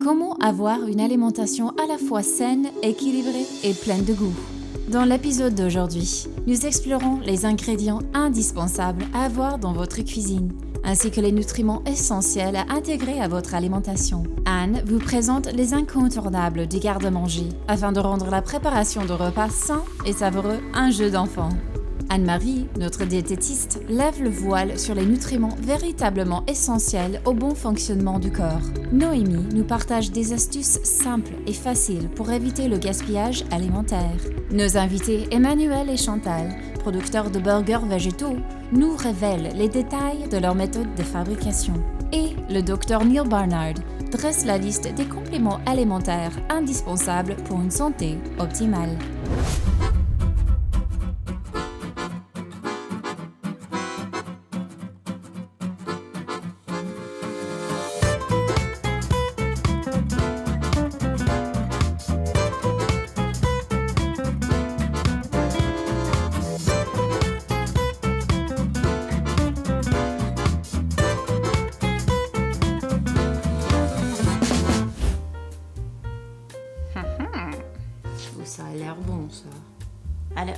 Comment avoir une alimentation à la fois saine, équilibrée et pleine de goût? Dans l'épisode d'aujourd'hui, nous explorons les ingrédients indispensables à avoir dans votre cuisine, ainsi que les nutriments essentiels à intégrer à votre alimentation. Anne vous présente les incontournables du garde-manger, afin de rendre la préparation de repas sains et savoureux un jeu d'enfant. Anne-Marie, notre diététiste, lève le voile sur les nutriments véritablement essentiels au bon fonctionnement du corps. Noémie nous partage des astuces simples et faciles pour éviter le gaspillage alimentaire. Nos invités Emmanuel et Chantal, producteurs de burgers végétaux, nous révèlent les détails de leur méthode de fabrication. Et le docteur Neil Barnard dresse la liste des compléments alimentaires indispensables pour une santé optimale. Ça a l'air bon, ça. Alors.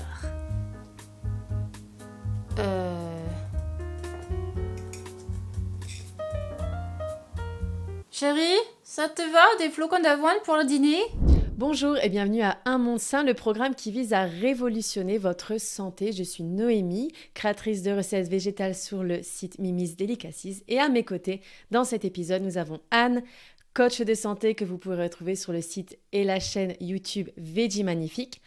Chérie, ça te va, des flocons d'avoine pour le dîner? Bonjour et bienvenue à Un Monde Sain, le programme qui vise à révolutionner votre santé. Je suis Noémie, créatrice de recettes végétales sur le site Mimi's Delicacies. Et à mes côtés, dans cet épisode, nous avons Anne, coach de santé que vous pourrez retrouver sur le site et la chaîne YouTube Veggie Magnifique.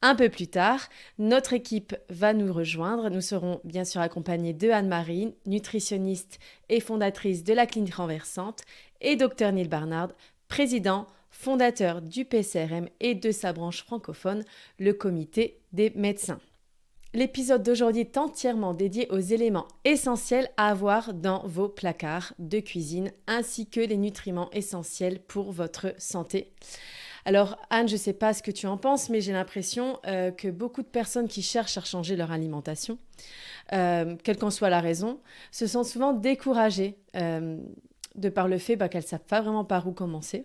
Un peu plus tard, notre équipe va nous rejoindre. Nous serons bien sûr accompagnés de Anne-Marie, nutritionniste et fondatrice de la Clinique Renversante, et Dr Neil Barnard, président, fondateur du PCRM et de sa branche francophone, le Comité des médecins. L'épisode d'aujourd'hui est entièrement dédié aux éléments essentiels à avoir dans vos placards de cuisine, ainsi que les nutriments essentiels pour votre santé. Alors Anne, je ne sais pas ce que tu en penses, mais j'ai l'impression que beaucoup de personnes qui cherchent à changer leur alimentation, quelle qu'en soit la raison, se sentent souvent découragées de par le fait qu'elles ne savent pas vraiment par où commencer.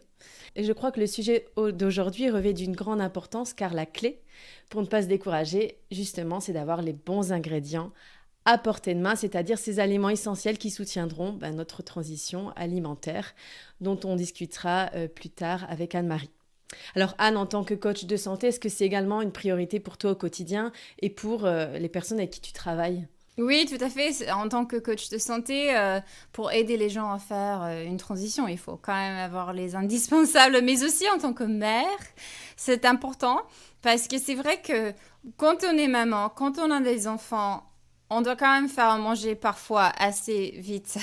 Et je crois que le sujet d'aujourd'hui revêt d'une grande importance, car la clé pour ne pas se décourager, justement, c'est d'avoir les bons ingrédients à portée de main, c'est-à-dire ces aliments essentiels qui soutiendront notre transition alimentaire, dont on discutera plus tard avec Anne-Marie. Alors Anne, en tant que coach de santé, est-ce que c'est également une priorité pour toi au quotidien et pour les personnes avec qui tu travailles ? Oui, tout à fait. En tant que coach de santé, pour aider les gens à faire une transition, il faut quand même avoir les indispensables, mais aussi en tant que mère, c'est important parce que c'est vrai que quand on est maman, quand on a des enfants, on doit quand même faire manger parfois assez vite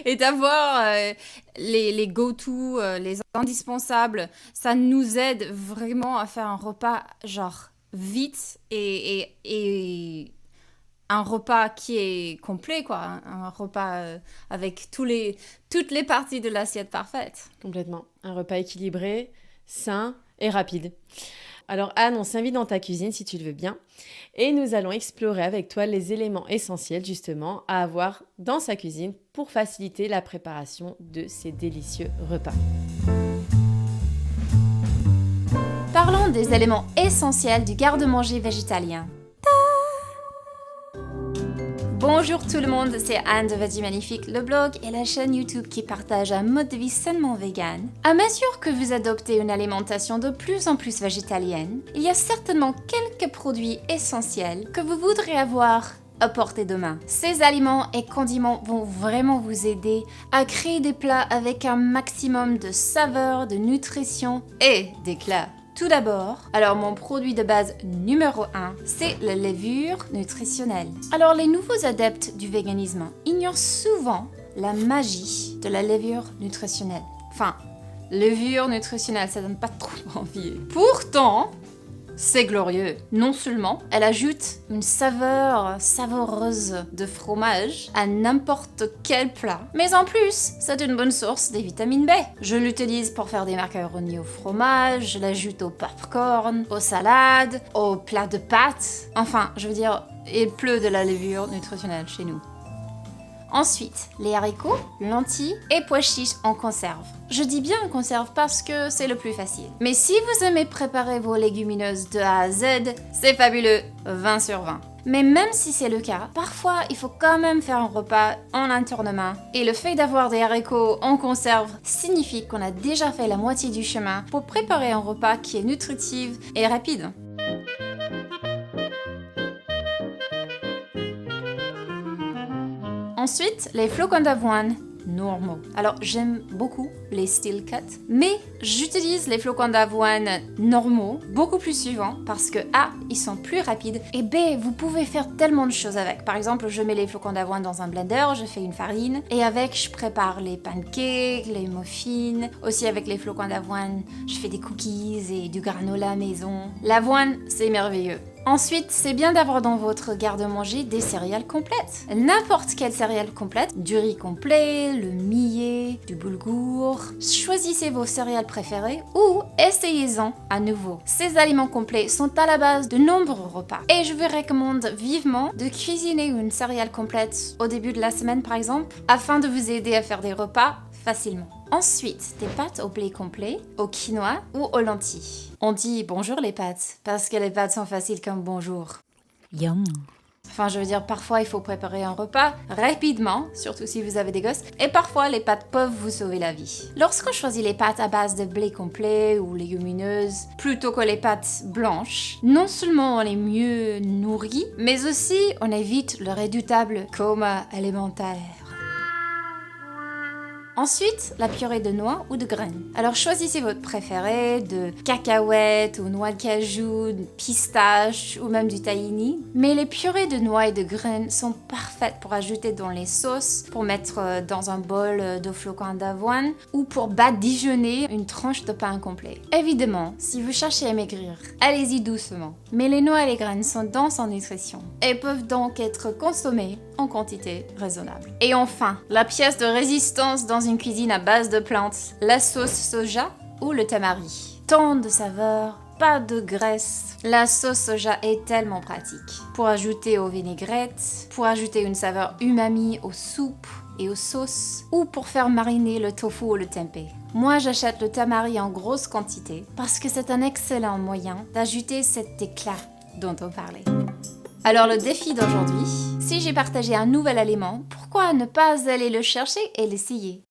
et d'avoir les go-to, les indispensables, ça nous aide vraiment à faire un repas genre vite et un repas qui est complet, quoi. Un repas avec toutes les parties de l'assiette parfaite. Complètement. Un repas équilibré, sain et rapide. Alors Anne, on s'invite dans ta cuisine si tu le veux bien. Et nous allons explorer avec toi les éléments essentiels justement à avoir dans sa cuisine pour faciliter la préparation de ces délicieux repas. Parlons des éléments essentiels du garde-manger végétalien. Bonjour tout le monde, c'est Anne de Veggie Magnifique, le blog et la chaîne YouTube qui partage un mode de vie sainement vegan. À mesure que vous adoptez une alimentation de plus en plus végétalienne, il y a certainement quelques produits essentiels que vous voudrez avoir à portée de main. Ces aliments et condiments vont vraiment vous aider à créer des plats avec un maximum de saveur, de nutrition et d'éclat. Tout d'abord, alors mon produit de base numéro 1, c'est la levure nutritionnelle. Alors les nouveaux adeptes du véganisme ignorent souvent la magie de la levure nutritionnelle. Enfin, levure nutritionnelle, ça donne pas trop envie. Pourtant, c'est glorieux. Non seulement, elle ajoute une saveur savoureuse de fromage à n'importe quel plat, mais en plus, c'est une bonne source de vitamine B. Je l'utilise pour faire des macaronis au fromage, je l'ajoute au popcorn, aux salades, aux plats de pâtes. Enfin, je veux dire, il pleut de la levure nutritionnelle chez nous. Ensuite, les haricots, lentilles et pois chiches en conserve. Je dis bien en conserve parce que c'est le plus facile. Mais si vous aimez préparer vos légumineuses de A à Z, c'est fabuleux, 20 sur 20. Mais même si c'est le cas, parfois il faut quand même faire un repas en un tournement. Et le fait d'avoir des haricots en conserve signifie qu'on a déjà fait la moitié du chemin pour préparer un repas qui est nutritif et rapide. Ensuite, les flocons d'avoine normaux. Alors, j'aime beaucoup les steel cut, mais j'utilise les flocons d'avoine normaux beaucoup plus souvent parce que A, ils sont plus rapides et B, vous pouvez faire tellement de choses avec. Par exemple, je mets les flocons d'avoine dans un blender, je fais une farine et avec, je prépare les pancakes, les muffins. Aussi avec les flocons d'avoine, je fais des cookies et du granola maison. L'avoine, c'est merveilleux. Ensuite, c'est bien d'avoir dans votre garde-manger des céréales complètes. N'importe quelle céréale complète, du riz complet, le millet, du boulgour. Choisissez vos céréales préférées ou essayez-en à nouveau. Ces aliments complets sont à la base de nombreux repas. Et je vous recommande vivement de cuisiner une céréale complète au début de la semaine par exemple, afin de vous aider à faire des repas facilement. Ensuite, des pâtes au blé complet, au quinoa ou aux lentilles. On dit bonjour les pâtes, parce que les pâtes sont faciles comme bonjour. Yum. Enfin, je veux dire, parfois il faut préparer un repas rapidement, surtout si vous avez des gosses, et parfois les pâtes peuvent vous sauver la vie. Lorsqu'on choisit les pâtes à base de blé complet ou légumineuses, plutôt que les pâtes blanches, non seulement on est mieux nourri, mais aussi on évite le redoutable coma alimentaire. Ensuite, la purée de noix ou de graines. Alors choisissez votre préféré de cacahuètes ou noix de cajou, de pistache ou même du tahini. Mais les purées de noix et de graines sont parfaites pour ajouter dans les sauces, pour mettre dans un bol de flocons d'avoine ou pour badigeonner une tranche de pain complet. Évidemment, si vous cherchez à maigrir, allez-y doucement. Mais les noix et les graines sont denses en nutrition et peuvent donc être consommées en quantité raisonnable. Et enfin, la pièce de résistance dans une cuisine à base de plantes, la sauce soja ou le tamari. Tant de saveurs, pas de graisse. La sauce soja est tellement pratique. Pour ajouter aux vinaigrettes, pour ajouter une saveur umami aux soupes et aux sauces, ou pour faire mariner le tofu ou le tempeh. Moi, j'achète le tamari en grosse quantité parce que c'est un excellent moyen d'ajouter cet éclat dont on parlait. Alors le défi d'aujourd'hui, si j'ai partagé un nouvel aliment, pourquoi ne pas aller le chercher et l'essayer?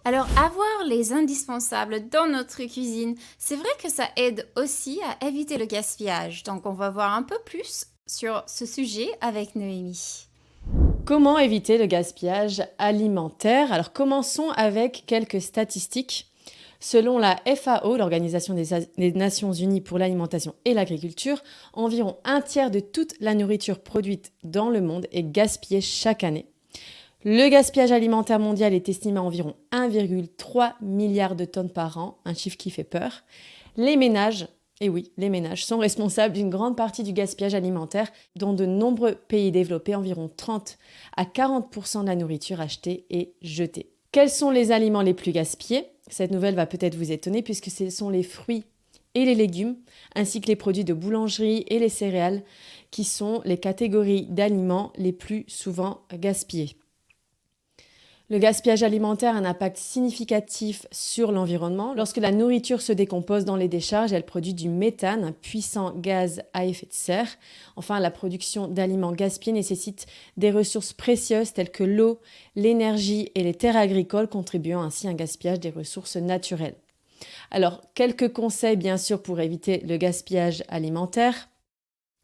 Alors avoir les indispensables dans notre cuisine, c'est vrai que ça aide aussi à éviter le gaspillage. Donc on va voir un peu plus sur ce sujet avec Noémie. Comment éviter le gaspillage alimentaire? Alors commençons avec quelques statistiques. Selon la FAO, l'Organisation des Nations Unies pour l'alimentation et l'agriculture, environ un tiers de toute la nourriture produite dans le monde est gaspillée chaque année. Le gaspillage alimentaire mondial est estimé à environ 1,3 milliard de tonnes par an, un chiffre qui fait peur. Les ménages, et oui, les ménages sont responsables d'une grande partie du gaspillage alimentaire. Dans de nombreux pays développés, environ 30 à 40% de la nourriture achetée est jetée. Quels sont les aliments les plus gaspillés ? Cette nouvelle va peut-être vous étonner puisque ce sont les fruits et les légumes, ainsi que les produits de boulangerie et les céréales, qui sont les catégories d'aliments les plus souvent gaspillés. Le gaspillage alimentaire a un impact significatif sur l'environnement. Lorsque la nourriture se décompose dans les décharges, elle produit du méthane, un puissant gaz à effet de serre. Enfin, la production d'aliments gaspillés nécessite des ressources précieuses telles que l'eau, l'énergie et les terres agricoles, contribuant ainsi à un gaspillage des ressources naturelles. Alors, quelques conseils bien sûr pour éviter le gaspillage alimentaire.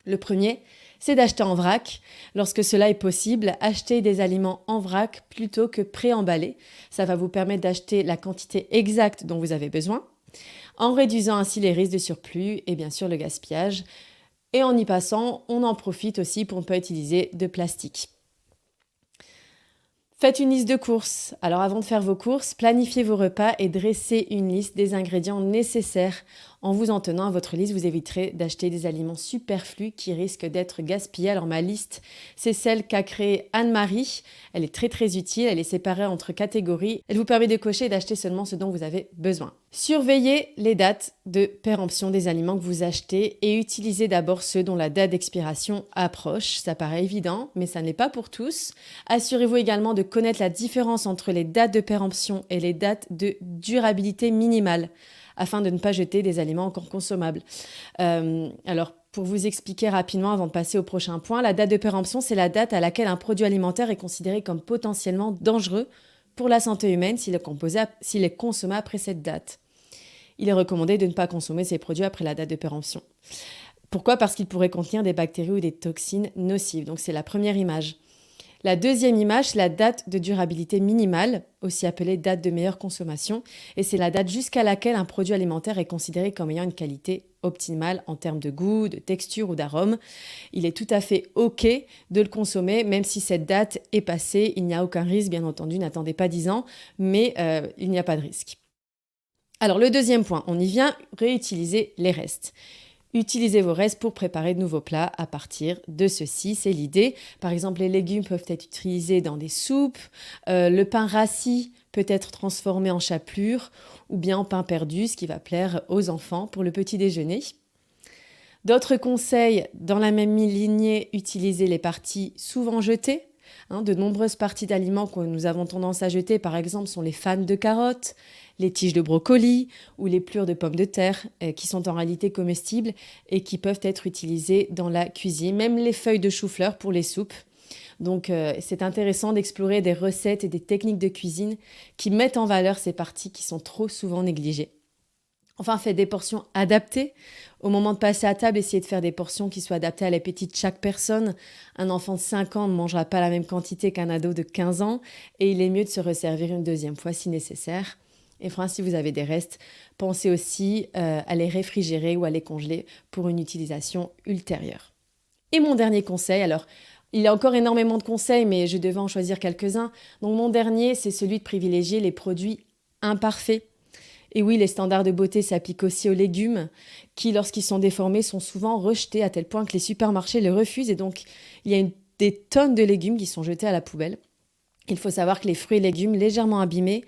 Le premier, c'est d'acheter en vrac. Lorsque cela est possible, achetez des aliments en vrac plutôt que préemballés. Ça va vous permettre d'acheter la quantité exacte dont vous avez besoin, en réduisant ainsi les risques de surplus et bien sûr le gaspillage. Et en y passant, on en profite aussi pour ne pas utiliser de plastique. Faites une liste de courses. Alors avant de faire vos courses, planifiez vos repas et dressez une liste des ingrédients nécessaires En vous en tenant à votre liste, vous éviterez d'acheter des aliments superflus qui risquent d'être gaspillés. Alors ma liste, c'est celle qu'a créée Anne-Marie. Elle est très très utile, elle est séparée entre catégories. Elle vous permet de cocher et d'acheter seulement ce dont vous avez besoin. Surveillez les dates de péremption des aliments que vous achetez et utilisez d'abord ceux dont la date d'expiration approche. Ça paraît évident, mais ça ne l'est pas pour tous. Assurez-vous également de connaître la différence entre les dates de péremption et les dates de durabilité minimale, afin de ne pas jeter des aliments encore consommables. Alors, pour vous expliquer rapidement avant de passer au prochain point, la date de péremption, c'est la date à laquelle un produit alimentaire est considéré comme potentiellement dangereux pour la santé humaine s'il est consommé après cette date. Il est recommandé de ne pas consommer ces produits après la date de péremption. Pourquoi ? Parce qu'ils pourraient contenir des bactéries ou des toxines nocives. Donc, c'est la première image. La deuxième image, c'est la date de durabilité minimale, aussi appelée date de meilleure consommation, et c'est la date jusqu'à laquelle un produit alimentaire est considéré comme ayant une qualité optimale en termes de goût, de texture ou d'arôme. Il est tout à fait OK de le consommer, même si cette date est passée. Il n'y a aucun risque, bien entendu, n'attendez pas 10 ans, mais il n'y a pas de risque. Alors le deuxième point, on y vient, réutiliser les restes. Utilisez vos restes pour préparer de nouveaux plats à partir de ceci, c'est l'idée. Par exemple, les légumes peuvent être utilisés dans des soupes, le pain rassis peut être transformé en chapelure ou bien en pain perdu, ce qui va plaire aux enfants pour le petit déjeuner. D'autres conseils, dans la même lignée, utilisez les parties souvent jetées. De nombreuses parties d'aliments que nous avons tendance à jeter, par exemple, sont les fanes de carottes, les tiges de brocoli ou les plures de pommes de terre qui sont en réalité comestibles et qui peuvent être utilisées dans la cuisine, même les feuilles de chou-fleur pour les soupes. Donc c'est intéressant d'explorer des recettes et des techniques de cuisine qui mettent en valeur ces parties qui sont trop souvent négligées. Enfin, faites des portions adaptées. Au moment de passer à table, essayez de faire des portions qui soient adaptées à l'appétit de chaque personne. Un enfant de 5 ans ne mangera pas la même quantité qu'un ado de 15 ans et il est mieux de se resservir une deuxième fois si nécessaire. Et enfin, si vous avez des restes, pensez aussi à les réfrigérer ou à les congeler pour une utilisation ultérieure. Et mon dernier conseil, alors il y a encore énormément de conseils, mais je devais en choisir quelques-uns. Donc mon dernier, c'est celui de privilégier les produits imparfaits. Et oui, les standards de beauté s'appliquent aussi aux légumes qui, lorsqu'ils sont déformés, sont souvent rejetés à tel point que les supermarchés les refusent. Et donc, il y a des tonnes de légumes qui sont jetés à la poubelle. Il faut savoir que les fruits et légumes légèrement abîmés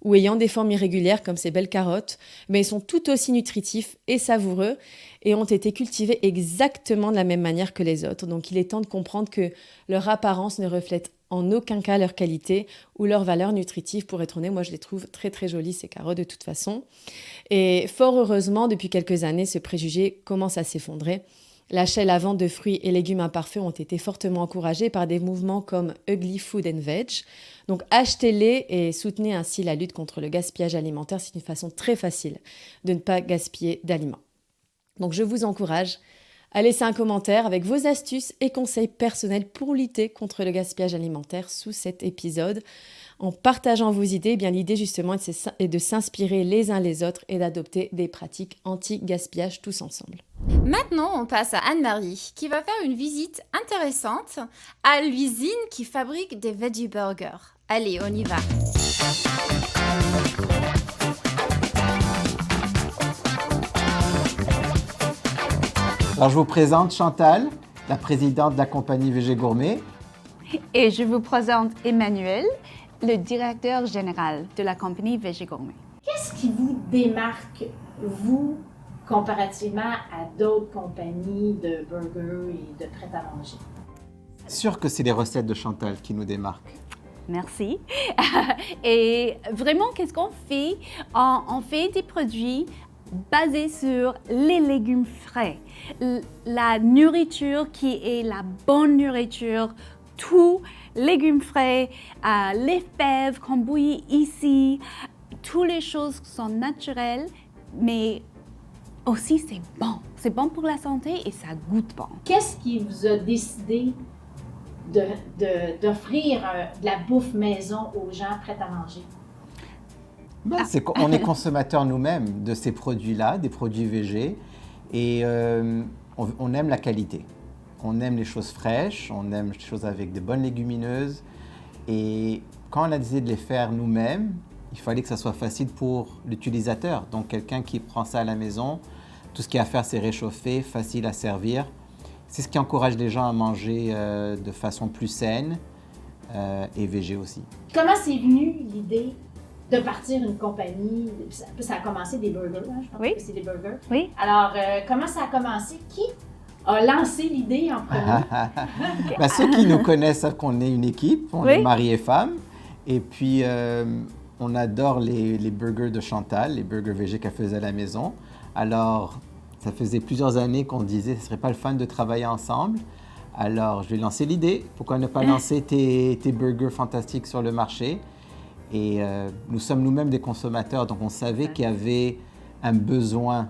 ou ayant des formes irrégulières comme ces belles carottes, mais ils sont tout aussi nutritifs et savoureux et ont été cultivés exactement de la même manière que les autres. Donc, il est temps de comprendre que leur apparence ne reflète en aucun cas leur qualité ou leur valeur nutritive. Pour être honnête, moi je les trouve très très jolies ces carottes de toute façon. Et fort heureusement, depuis quelques années, ce préjugé commence à s'effondrer. L'achat et la vente de fruits et légumes imparfaits ont été fortement encouragés par des mouvements comme Ugly Food and Veg. Donc achetez-les et soutenez ainsi la lutte contre le gaspillage alimentaire. C'est une façon très facile de ne pas gaspiller d'aliments. Donc je vous encourage à laisser un commentaire avec vos astuces et conseils personnels pour lutter contre le gaspillage alimentaire sous cet épisode. En partageant vos idées, eh bien l'idée justement est de s'inspirer les uns les autres et d'adopter des pratiques anti-gaspillage tous ensemble. Maintenant, on passe à Anne-Marie qui va faire une visite intéressante à l'usine qui fabrique des veggie burgers. Allez, on y va. Alors, je vous présente Chantal, la présidente de la compagnie VG Gourmet. Et je vous présente Emmanuel, le directeur général de la compagnie VG Gourmet. Qu'est-ce qui vous démarque, vous, comparativement à d'autres compagnies de burgers et de prêt-à-manger? C'est sûr que c'est les recettes de Chantal qui nous démarquent. Merci. Et vraiment, qu'est-ce qu'on fait? On fait des produits basés sur les légumes frais, la nourriture qui est la bonne nourriture, tout légumes frais, les fèves qu'on bouillit ici, toutes les choses sont naturelles, mais aussi c'est bon. C'est bon pour la santé et ça goûte bon. Qu'est-ce qui vous a décidé d'offrir de la bouffe maison aux gens prêts à manger? C'est qu'on est consommateurs nous-mêmes de ces produits-là, des produits VG, et on aime la qualité. On aime les choses fraîches, on aime les choses avec de bonnes légumineuses. Et quand on a décidé de les faire nous-mêmes, il fallait que ça soit facile pour l'utilisateur. Donc quelqu'un qui prend ça à la maison, Tout ce qu'il y a à faire, c'est réchauffer, facile à servir. C'est ce qui encourage les gens à manger de façon plus saine et végé aussi. Comment c'est venu l'idée de partir une compagnie? Ça a commencé des burgers, hein, je pense Oui. que c'est des burgers. Oui. Alors, comment ça a commencé? Qui a lancé l'idée en premier? Ben, ceux qui nous connaissent savent qu'on est une équipe, on est Oui. mari et femme. Et puis, on adore les burgers de Chantal, les burgers végés qu'elle faisait à la maison. Alors, ça faisait plusieurs années qu'on disait ce serait pas le fun de travailler ensemble. Alors, je lui ai lancé l'idée. Pourquoi ne pas lancer tes burgers fantastiques sur le marché? Et nous sommes nous-mêmes des consommateurs, donc on savait qu'il y avait un besoin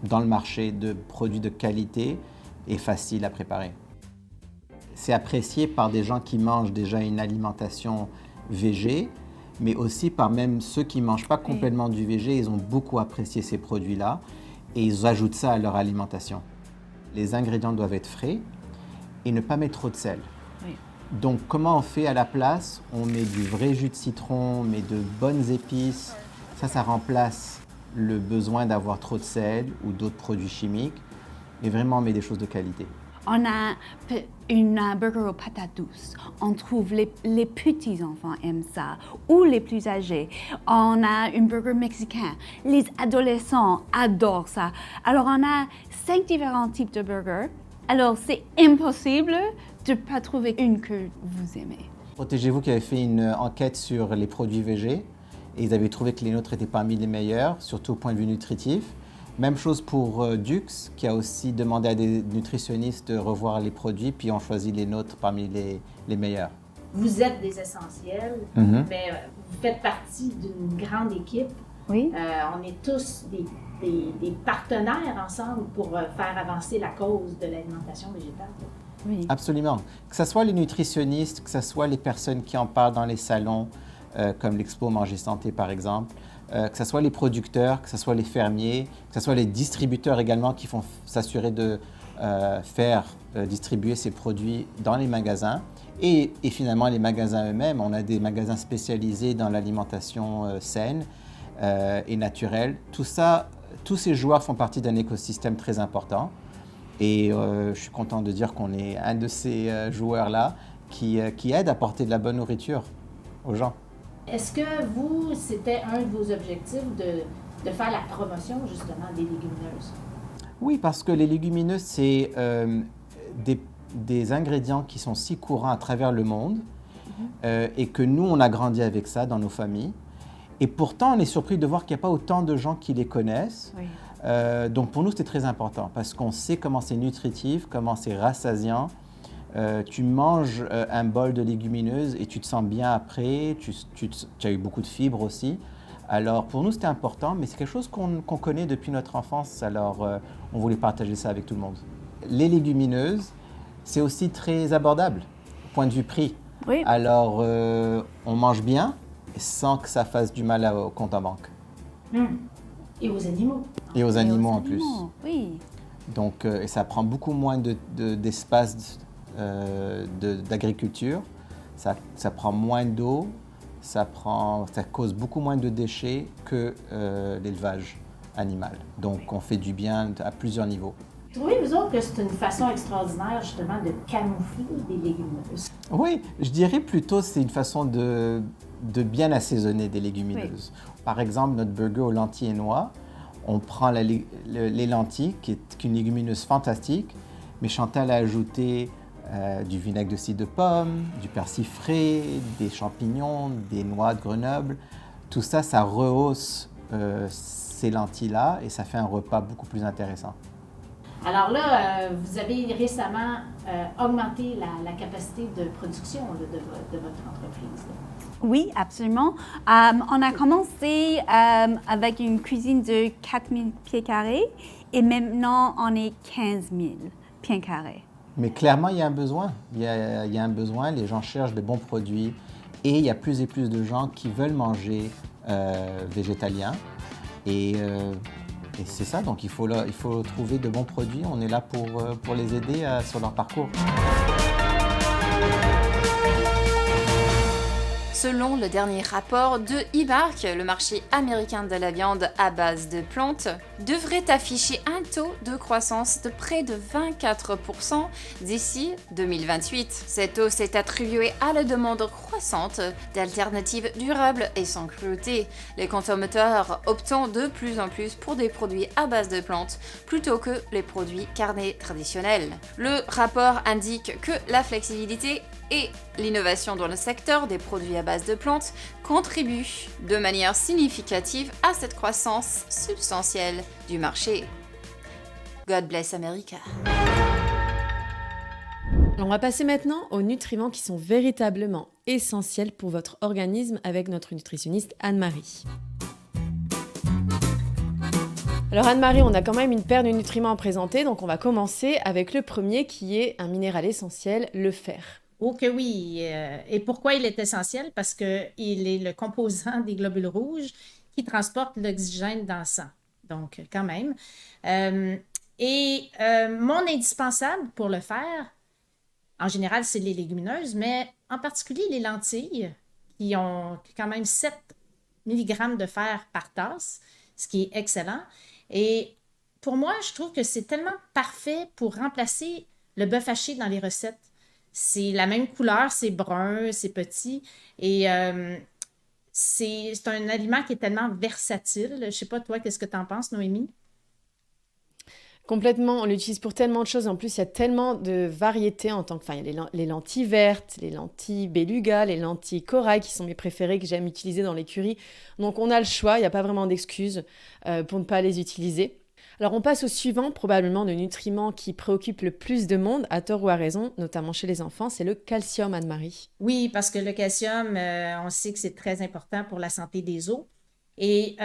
dans le marché de produits de qualité et faciles à préparer. C'est apprécié par des gens qui mangent déjà une alimentation végé, mais aussi par même ceux qui ne mangent pas complètement du végé. Ils ont beaucoup apprécié ces produits-là et ils ajoutent ça à leur alimentation. Les ingrédients doivent être frais et ne pas mettre trop de sel. Oui. Donc, comment on fait à la place? On met du vrai jus de citron, on met de bonnes épices. Ça remplace le besoin d'avoir trop de sel ou d'autres produits chimiques. Et vraiment, on met des choses de qualité. On a une burger aux patates douces. On trouve les petits enfants aiment ça, ou les plus âgés. On a une burger mexicain. Les adolescents adorent ça. Alors, on a 5 différents types de burgers. Alors, c'est impossible de ne pas trouver une que vous aimez. Protégez-vous qui avait fait une enquête sur les produits végés et ils avaient trouvé que les nôtres étaient parmi les meilleurs, surtout au point de vue nutritif. Même chose pour Dux, qui a aussi demandé à des nutritionnistes de revoir les produits, puis on choisit les nôtres parmi les meilleurs. Vous êtes des essentiels, Mhm. mais vous faites partie d'une grande équipe. Oui. On est tous des partenaires ensemble pour faire avancer la cause de l'alimentation végétale. Oui. Absolument. Que ce soit les nutritionnistes, que ce soit les personnes qui en parlent dans les salons, comme l'Expo Manger Santé par exemple, que ce soit les producteurs, que ce soit les fermiers, que ce soit les distributeurs également qui font s'assurer de faire distribuer ces produits dans les magasins. Et finalement, les magasins eux-mêmes, on a des magasins spécialisés dans l'alimentation saine et naturelle. Tout ça, tous ces joueurs font partie d'un écosystème très important. Et je suis content de dire qu'on est un de ces joueurs-là qui aide à apporter de la bonne nourriture aux gens. Est-ce que c'était un de vos objectifs de faire la promotion justement des légumineuses? Oui, parce que les légumineuses, c'est des ingrédients qui sont si courants à travers le monde et que nous, on a grandi avec ça dans nos familles. Et pourtant, on est surpris de voir qu'il n'y a pas autant de gens qui les connaissent. Oui. Donc pour nous, c'était très important parce qu'on sait comment c'est nutritif, comment c'est rassasiant. Tu manges un bol de légumineuses et tu te sens bien après, tu as eu beaucoup de fibres aussi. Alors pour nous, c'était important, mais c'est quelque chose qu'on connaît depuis notre enfance, alors on voulait partager ça avec tout le monde. Les légumineuses, c'est aussi très abordable, point de vue prix. Oui. Alors on mange bien sans que ça fasse du mal au compte en banque. Et aux animaux. Et aux animaux en plus. Oui. Donc, et ça prend beaucoup moins d'espace d'agriculture, ça prend moins d'eau, ça cause beaucoup moins de déchets que l'élevage animal. Donc, on fait du bien à plusieurs niveaux. Trouvez-vous autres que c'est une façon extraordinaire justement de camoufler des légumineuses? Oui, je dirais plutôt c'est une façon de bien assaisonner des légumineuses. Oui. Par exemple, notre burger aux lentilles et noix, on prend les lentilles, qui est une légumineuse fantastique, mais Chantal a ajouté du vinaigre de cidre de pomme, du persil frais, des champignons, des noix de Grenoble. Tout ça, ça rehausse ces lentilles-là et ça fait un repas beaucoup plus intéressant. Alors là, vous avez récemment augmenté la capacité de production là, de votre entreprise. Là. Oui, absolument. On a commencé avec une cuisine de 4000 pieds carrés et maintenant on est 15 000 pieds carrés. Mais clairement, il y a un besoin. Il y a un besoin, les gens cherchent de bons produits et il y a plus et plus de gens qui veulent manger végétalien. Et c'est ça, donc il faut trouver de bons produits. On est là pour les aider sur leur parcours. Selon le dernier rapport de IBARC, le marché américain de la viande à base de plantes devrait afficher un taux de croissance de près de 24% d'ici 2028. Cette hausse est attribuée à la demande croissante d'alternatives durables et sans cruauté, les consommateurs optant de plus en plus pour des produits à base de plantes plutôt que les produits carnés traditionnels. Le rapport indique que la flexibilité et l'innovation dans le secteur des produits à base de plantes contribuent de manière significative à cette croissance substantielle du marché. God bless America. On va passer maintenant aux nutriments qui sont véritablement essentiels pour votre organisme avec notre nutritionniste Anne-Marie. Alors Anne-Marie, on a quand même une paire de nutriments à présenter, donc on va commencer avec le premier qui est un minéral essentiel, le fer. Oh que oui. Et pourquoi il est essentiel? Parce qu'il est le composant des globules rouges qui transportent l'oxygène dans le sang. Donc, quand même. Mon indispensable pour le fer, en général, c'est les légumineuses, mais en particulier les lentilles, qui ont quand même 7 mg de fer par tasse, ce qui est excellent. Et pour moi, je trouve que c'est tellement parfait pour remplacer le bœuf haché dans les recettes. C'est la même couleur, c'est brun, c'est petit. Et c'est un aliment qui est tellement versatile. Je ne sais pas, toi, qu'est-ce que tu en penses, Noémie? Complètement, on l'utilise pour tellement de choses. En plus, il y a tellement de variétés en tant que... Enfin, il y a les lentilles vertes, les lentilles beluga, les lentilles corail qui sont mes préférées, que j'aime utiliser dans les currys. Donc, on a le choix, il n'y a pas vraiment d'excuses pour ne pas les utiliser. Alors, on passe au suivant, probablement le nutriment qui préoccupe le plus de monde, à tort ou à raison, notamment chez les enfants, c'est le calcium, Anne-Marie. Oui, parce que le calcium, on sait que c'est très important pour la santé des os. Et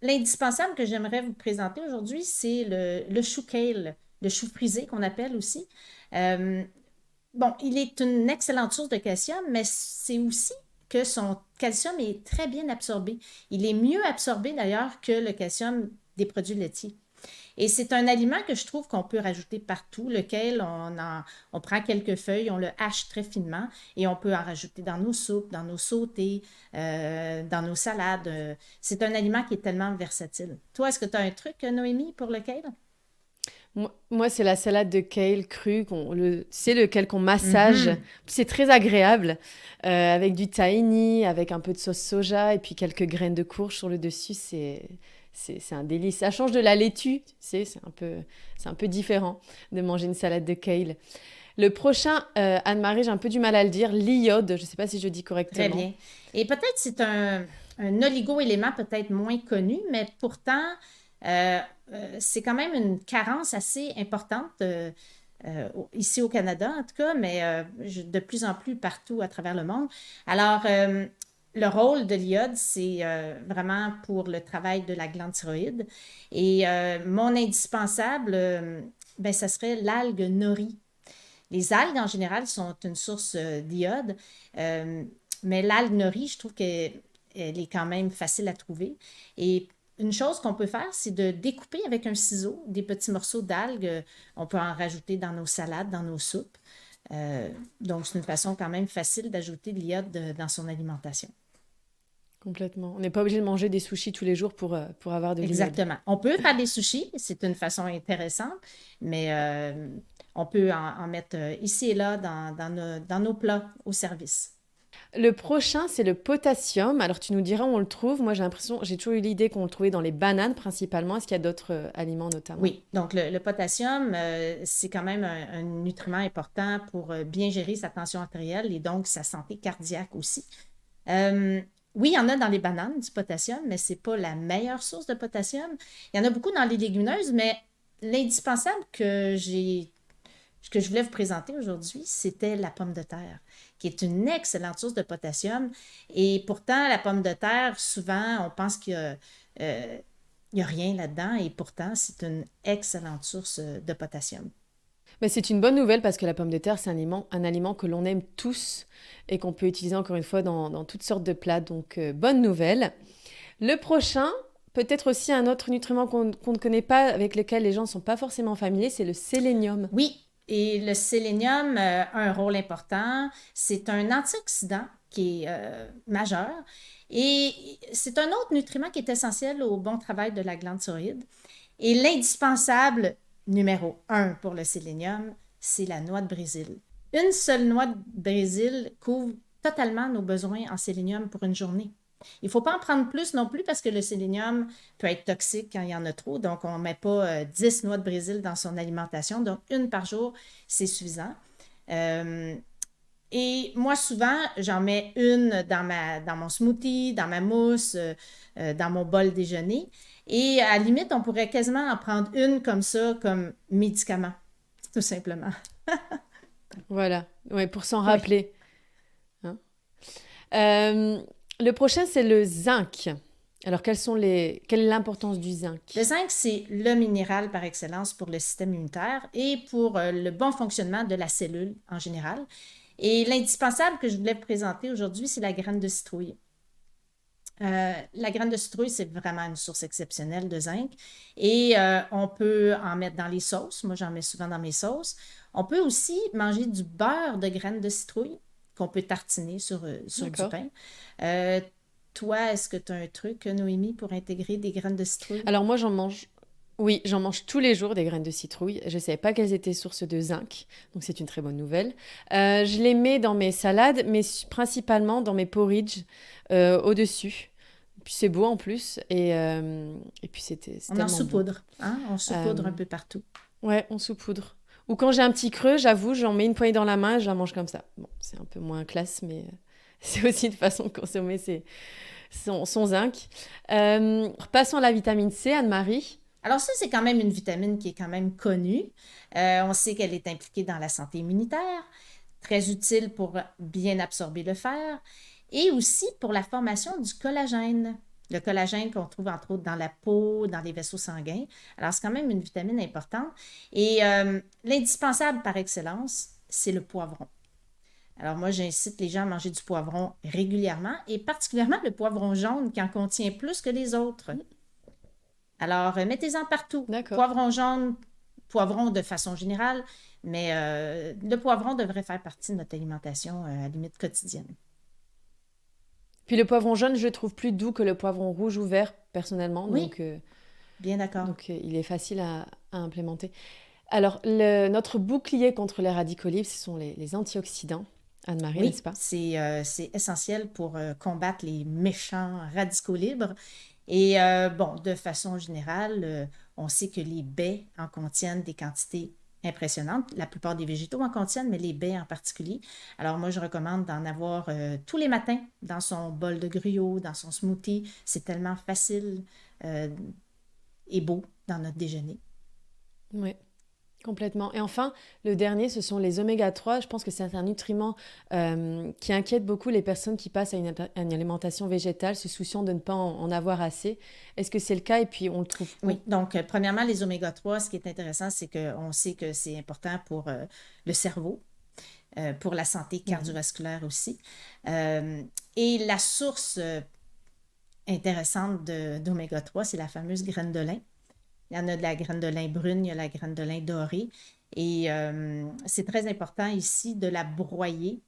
l'indispensable que j'aimerais vous présenter aujourd'hui, c'est le chou kale, le chou frisé qu'on appelle aussi. Il est une excellente source de calcium, mais c'est aussi que son calcium est très bien absorbé. Il est mieux absorbé d'ailleurs que le calcium des produits laitiers. Et c'est un aliment que je trouve qu'on peut rajouter partout, lequel on prend quelques feuilles, on le hache très finement et on peut en rajouter dans nos soupes, dans nos sautés, dans nos salades. C'est un aliment qui est tellement versatile. Toi, est-ce que tu as un truc, Noémie, pour le kale? Moi, c'est la salade de kale crue, c'est lequel qu'on massage. C'est très agréable, avec du tahini, avec un peu de sauce soja et puis quelques graines de courge sur le dessus. C'est un délice. Ça change de la laitue, tu sais, c'est un peu différent de manger une salade de kale. Le prochain, Anne-Marie, j'ai un peu du mal à le dire, l'iode, je ne sais pas si je dis correctement. Très bien. Et peut-être c'est un oligo-élément peut-être moins connu, mais pourtant, c'est quand même une carence assez importante ici au Canada, en tout cas, mais de plus en plus partout à travers le monde. Alors, le rôle de l'iode, c'est vraiment pour le travail de la glande thyroïde. Et mon indispensable, ça serait l'algue nori. Les algues, en général, sont une source d'iode, mais l'algue nori, je trouve qu'elle est quand même facile à trouver. Et une chose qu'on peut faire, c'est de découper avec un ciseau des petits morceaux d'algues. On peut en rajouter dans nos salades, dans nos soupes. Donc, c'est une façon quand même facile d'ajouter de l'iode dans son alimentation. Complètement. On n'est pas obligé de manger des sushis tous les jours pour avoir de l'iode. Exactement. On peut faire des sushis, c'est une façon intéressante, mais on peut en mettre ici et là dans nos plats au service. Le prochain, c'est le potassium. Alors, tu nous diras où on le trouve. Moi, j'ai toujours eu l'idée qu'on le trouvait dans les bananes principalement. Est-ce qu'il y a d'autres aliments notamment? Oui, donc le potassium, c'est quand même un nutriment important pour bien gérer sa tension artérielle et donc sa santé cardiaque aussi. Oui, il y en a dans les bananes du potassium, mais ce n'est pas la meilleure source de potassium. Il y en a beaucoup dans les légumineuses, mais l'indispensable que je voulais vous présenter aujourd'hui, c'était la pomme de terre, qui est une excellente source de potassium. Et pourtant, la pomme de terre, souvent, on pense qu'il n'y a rien là-dedans, et pourtant, c'est une excellente source de potassium. Mais c'est une bonne nouvelle parce que la pomme de terre, c'est un aliment que l'on aime tous et qu'on peut utiliser encore une fois dans toutes sortes de plats. Donc, bonne nouvelle. Le prochain, peut-être aussi un autre nutriment qu'on ne connaît pas, avec lequel les gens ne sont pas forcément familiers, c'est le sélénium. Oui, et le sélénium a un rôle important. C'est un antioxydant qui est majeur. Et c'est un autre nutriment qui est essentiel au bon travail de la glande thyroïde. Et l'indispensable numéro 1 pour le sélénium, c'est la noix de Brésil. Une seule noix de Brésil couvre totalement nos besoins en sélénium pour une journée. Il ne faut pas en prendre plus non plus parce que le sélénium peut être toxique quand il y en a trop. Donc, on ne met pas 10 noix de Brésil dans son alimentation. Donc, une par jour, c'est suffisant. Et moi, souvent, j'en mets une dans mon smoothie, dans ma mousse, dans mon bol déjeuner. Et à la limite, on pourrait quasiment en prendre une comme ça, comme médicament, tout simplement. Voilà, ouais, pour s'en rappeler. Hein? Le prochain, c'est le zinc. Alors, quelle est l'importance du zinc? Le zinc, c'est le minéral par excellence pour le système immunitaire et pour le bon fonctionnement de la cellule en général. Et l'indispensable que je voulais vous présenter aujourd'hui, c'est la graine de citrouille. La graine de citrouille, c'est vraiment une source exceptionnelle de zinc. Et on peut en mettre dans les sauces. Moi, j'en mets souvent dans mes sauces. On peut aussi manger du beurre de graines de citrouille qu'on peut tartiner sur du pain. Toi, est-ce que tu as un truc, Noémie, pour intégrer des graines de citrouille? Alors moi, j'en mange tous les jours des graines de citrouille. Je ne savais pas qu'elles étaient sources de zinc, donc c'est une très bonne nouvelle. Je les mets dans mes salades, mais principalement dans mes porridge au-dessus. Puis c'est beau en plus, et puis c'est on tellement en saupoudre, hein? On saupoudre un peu partout. Ouais, on saupoudre. Ou quand j'ai un petit creux, j'avoue, j'en mets une poignée dans la main et je la mange comme ça. Bon, c'est un peu moins classe, mais c'est aussi une façon de consommer son zinc. Passons à la vitamine C, Anne-Marie. Alors ça, c'est quand même une vitamine qui est quand même connue. On sait qu'elle est impliquée dans la santé immunitaire, très utile pour bien absorber le fer et aussi pour la formation du collagène. Le collagène qu'on trouve entre autres dans la peau, dans les vaisseaux sanguins. Alors, c'est quand même une vitamine importante. Et l'indispensable par excellence, c'est le poivron. Alors, moi, j'incite les gens à manger du poivron régulièrement et particulièrement le poivron jaune qui en contient plus que les autres. Alors, mettez-en partout. D'accord. Poivron jaune, poivron de façon générale, mais le poivron devrait faire partie de notre alimentation à la limite quotidienne. Puis le poivron jaune, je le trouve plus doux que le poivron rouge ou vert, personnellement. Oui, donc, bien d'accord. Donc, il est facile à implémenter. Alors, notre bouclier contre les radicaux libres, ce sont les antioxydants. Anne-Marie, oui, n'est-ce pas? C'est essentiel pour combattre les méchants radicaux libres. Et bon, de façon générale, on sait que les baies en contiennent des quantités impressionnantes. La plupart des végétaux en contiennent, mais les baies en particulier. Alors moi, je recommande d'en avoir tous les matins dans son bol de gruau, dans son smoothie. C'est tellement facile et beau dans notre déjeuner. Oui, complètement. Et enfin, le dernier, ce sont les oméga 3. Je pense que c'est un nutriment qui inquiète beaucoup les personnes qui passent à une alimentation végétale, se souciant de ne pas en avoir assez. Est-ce que c'est le cas? Et puis, on le trouve où? Oui, donc premièrement, les oméga 3, ce qui est intéressant, c'est qu'on sait que c'est important pour le cerveau, pour la santé cardiovasculaire aussi. Et la source intéressante d'oméga 3, c'est la fameuse graine de lin. Il y en a de la graine de lin brune, il y a la graine de lin dorée. Et c'est très important ici de la broyer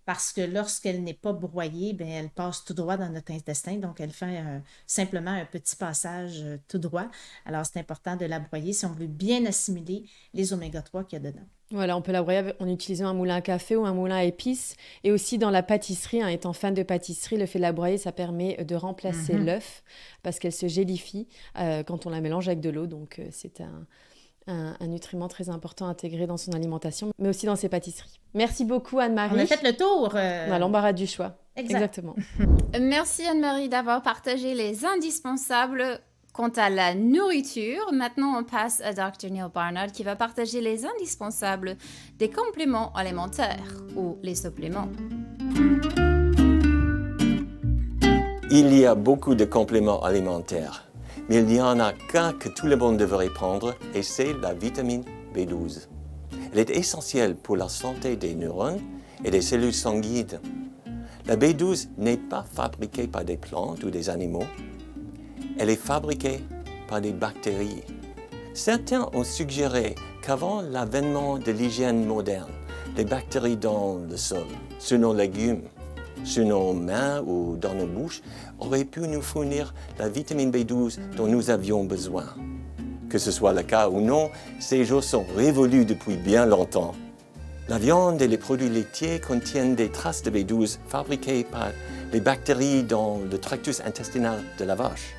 parce que lorsqu'elle n'est pas broyée, bien, elle passe tout droit dans notre intestin. Donc, elle fait simplement un petit passage tout droit. Alors, c'est important de la broyer si on veut bien assimiler les oméga 3 qu'il y a dedans. Voilà, on peut la broyer en utilisant un moulin à café ou un moulin à épices. Et aussi dans la pâtisserie, étant fan de pâtisserie, le fait de la broyer, ça permet de remplacer l'œuf parce qu'elle se gélifie quand on la mélange avec de l'eau. Donc, c'est un nutriment très important à intégrer dans son alimentation, mais aussi dans ses pâtisseries. Merci beaucoup, Anne-Marie. On a fait le tour. On a l'embarras du choix. Exactement. Merci Anne-Marie d'avoir partagé les indispensables quant à la nourriture. Maintenant, on passe à Dr. Neal Barnard qui va partager les indispensables des compléments alimentaires ou les suppléments. Il y a beaucoup de compléments alimentaires, mais il y en a qu'un que tout le monde devrait prendre et c'est la vitamine B12. Elle est essentielle pour la santé des neurones et des cellules sanguines. La B12 n'est pas fabriquée par des plantes ou des animaux. Elle est fabriquée par des bactéries. Certains ont suggéré qu'avant l'avènement de l'hygiène moderne, les bactéries dans le sol, sur nos légumes, sur nos mains ou dans nos bouches auraient pu nous fournir la vitamine B12 dont nous avions besoin. Que ce soit le cas ou non, ces jours sont révolus depuis bien longtemps. La viande et les produits laitiers contiennent des traces de B12 fabriquées par les bactéries dans le tractus intestinal de la vache.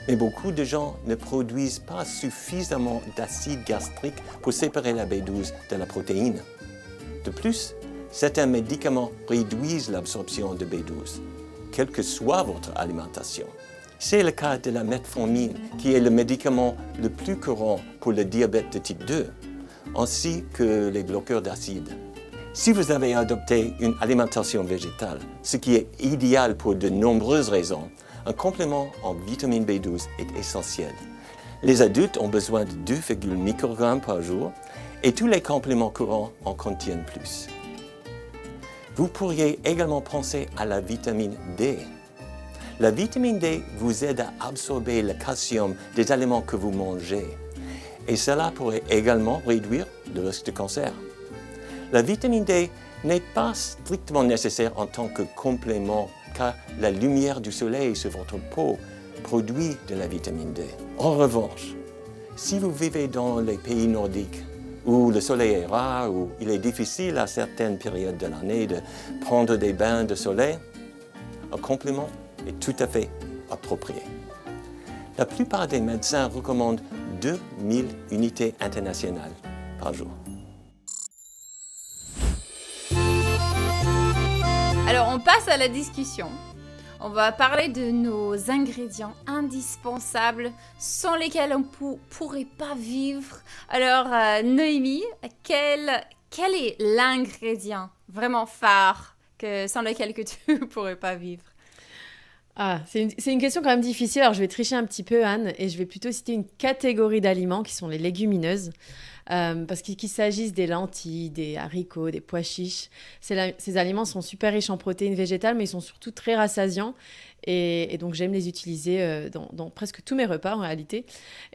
Mais beaucoup de gens ne produisent pas suffisamment d'acide gastrique pour séparer la B12 de la protéine. De plus, certains médicaments réduisent l'absorption de B12, quelle que soit votre alimentation. C'est le cas de la metformine, qui est le médicament le plus courant pour le diabète de type 2, ainsi que les bloqueurs d'acide. Si vous avez adopté une alimentation végétale, ce qui est idéal pour de nombreuses raisons, un complément en vitamine B12 est essentiel. Les adultes ont besoin de 2,0 microgrammes par jour et tous les compléments courants en contiennent plus. Vous pourriez également penser à la vitamine D. La vitamine D vous aide à absorber le calcium des aliments que vous mangez et cela pourrait également réduire le risque de cancer. La vitamine D n'est pas strictement nécessaire en tant que complément car la lumière du soleil sur votre peau produit de la vitamine D. En revanche, si vous vivez dans les pays nordiques où le soleil est rare, où il est difficile à certaines périodes de l'année de prendre des bains de soleil, un complément est tout à fait approprié. La plupart des médecins recommandent 2000 unités internationales par jour. Alors, on passe à la discussion. On va parler de nos ingrédients indispensables sans lesquels on ne pourrait pas vivre. Alors, Noémie, quel est l'ingrédient vraiment phare sans lequel que tu ne pourrais pas vivre? C'est une question quand même difficile. Alors, je vais tricher un petit peu, Anne, et je vais plutôt citer une catégorie d'aliments qui sont les légumineuses. Parce qu'il s'agisse des lentilles, des haricots, des pois chiches, ces aliments sont super riches en protéines végétales, mais ils sont surtout très rassasiants. Et donc, j'aime les utiliser dans presque tous mes repas, en réalité.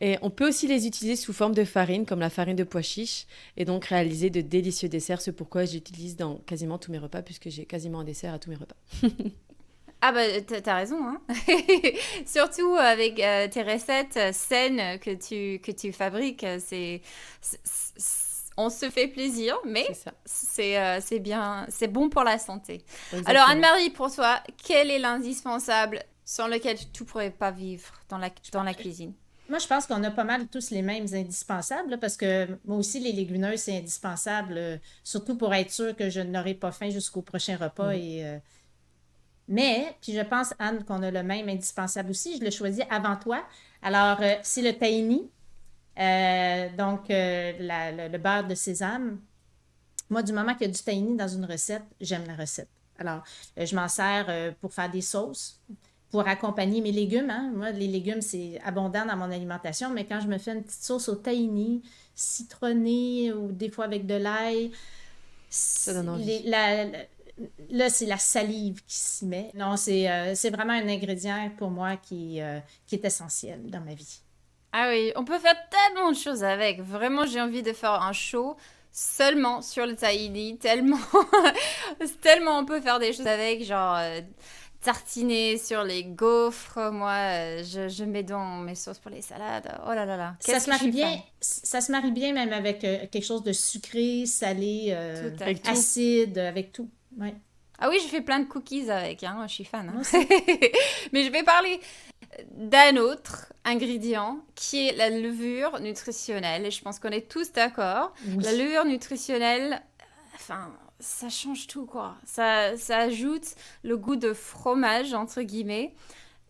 Et on peut aussi les utiliser sous forme de farine, comme la farine de pois chiches, et donc réaliser de délicieux desserts. C'est pourquoi j'utilise dans quasiment tous mes repas, puisque j'ai quasiment un dessert à tous mes repas. Ah bah t'as raison, hein. Surtout avec tes recettes saines que tu fabriques, on se fait plaisir, mais c'est bien, c'est bon pour la santé. Exactement. Alors Anne-Marie, pour toi, quel est l'indispensable sans lequel tu ne pourrais pas vivre dans la cuisine? Moi, je pense qu'on a pas mal tous les mêmes indispensables, là, parce que moi aussi, les légumineuses, c'est indispensable, surtout pour être sûr que je n'aurai pas faim jusqu'au prochain repas. Mais, puis je pense, Anne, qu'on a le même indispensable aussi. Je l'ai choisi avant toi. Alors, c'est le tahini, le beurre de sésame. Moi, du moment qu'il y a du tahini dans une recette, j'aime la recette. Alors, je m'en sers pour faire des sauces, pour accompagner mes légumes. Hein. Moi, les légumes, c'est abondant dans mon alimentation, mais quand je me fais une petite sauce au tahini, citronnée ou des fois avec de l'ail, ça donne envie. Là, c'est la salive qui s'y met. Non, c'est vraiment un ingrédient pour moi qui est essentiel dans ma vie. Ah oui, on peut faire tellement de choses avec. Vraiment, j'ai envie de faire un show seulement sur le tahini. Tellement on peut faire des choses avec, genre tartiner sur les gaufres. Moi, je mets dans mes sauces pour les salades. Oh là là là. Ça se marie bien même avec quelque chose de sucré, salé, acide, avec tout. Ouais. Ah oui, je fais plein de cookies avec, hein. Je suis fan. Hein. Mais je vais parler d'un autre ingrédient qui est la levure nutritionnelle. Et je pense qu'on est tous d'accord. Oui. La levure nutritionnelle, ça change tout, quoi. Ça ajoute le goût de fromage, entre guillemets,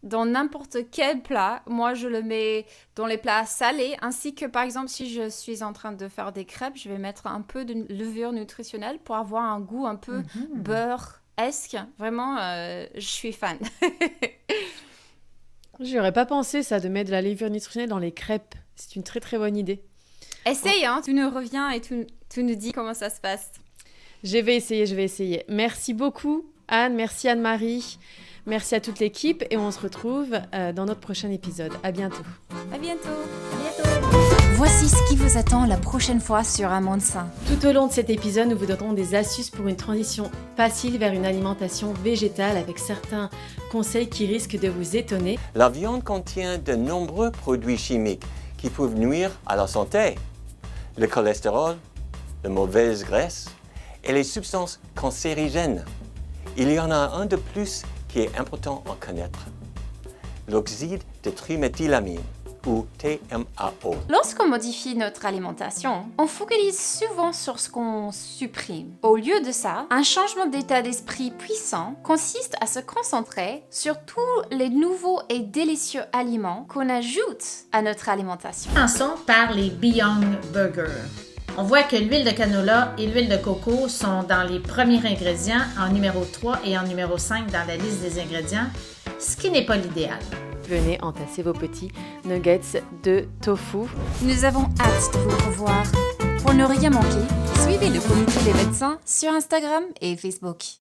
dans n'importe quel plat. Moi, je le mets dans les plats salés, ainsi que, par exemple, si je suis en train de faire des crêpes, je vais mettre un peu de levure nutritionnelle pour avoir un goût un peu beurre-esque. Vraiment, je suis fan. J'aurais pas pensé, ça, de mettre de la levure nutritionnelle dans les crêpes. C'est une très, très bonne idée. Essaye, hein. Tu nous reviens et tu nous dis comment ça se passe. Je vais essayer. Merci beaucoup, Anne. Merci, Anne-Marie. Merci à toute l'équipe et on se retrouve dans notre prochain épisode. À bientôt. À bientôt. À bientôt. Voici ce qui vous attend la prochaine fois sur Un Monde Sain. Tout au long de cet épisode, nous vous donnerons des astuces pour une transition facile vers une alimentation végétale avec certains conseils qui risquent de vous étonner. La viande contient de nombreux produits chimiques qui peuvent nuire à la santé. Le cholestérol, la mauvaise graisse et les substances cancérigènes. Il y en a un de plus qui est important à connaître. L'oxyde de triméthylamine, ou TMAO. Lorsqu'on modifie notre alimentation, on focalise souvent sur ce qu'on supprime. Au lieu de ça, un changement d'état d'esprit puissant consiste à se concentrer sur tous les nouveaux et délicieux aliments qu'on ajoute à notre alimentation. Commençons par les Beyond Burger. On voit que l'huile de canola et l'huile de coco sont dans les premiers ingrédients en numéro 3 et en numéro 5 dans la liste des ingrédients, ce qui n'est pas l'idéal. Venez entasser vos petits nuggets de tofu. Nous avons hâte de vous revoir. Pour ne rien manquer, suivez le comité des médecins sur Instagram et Facebook.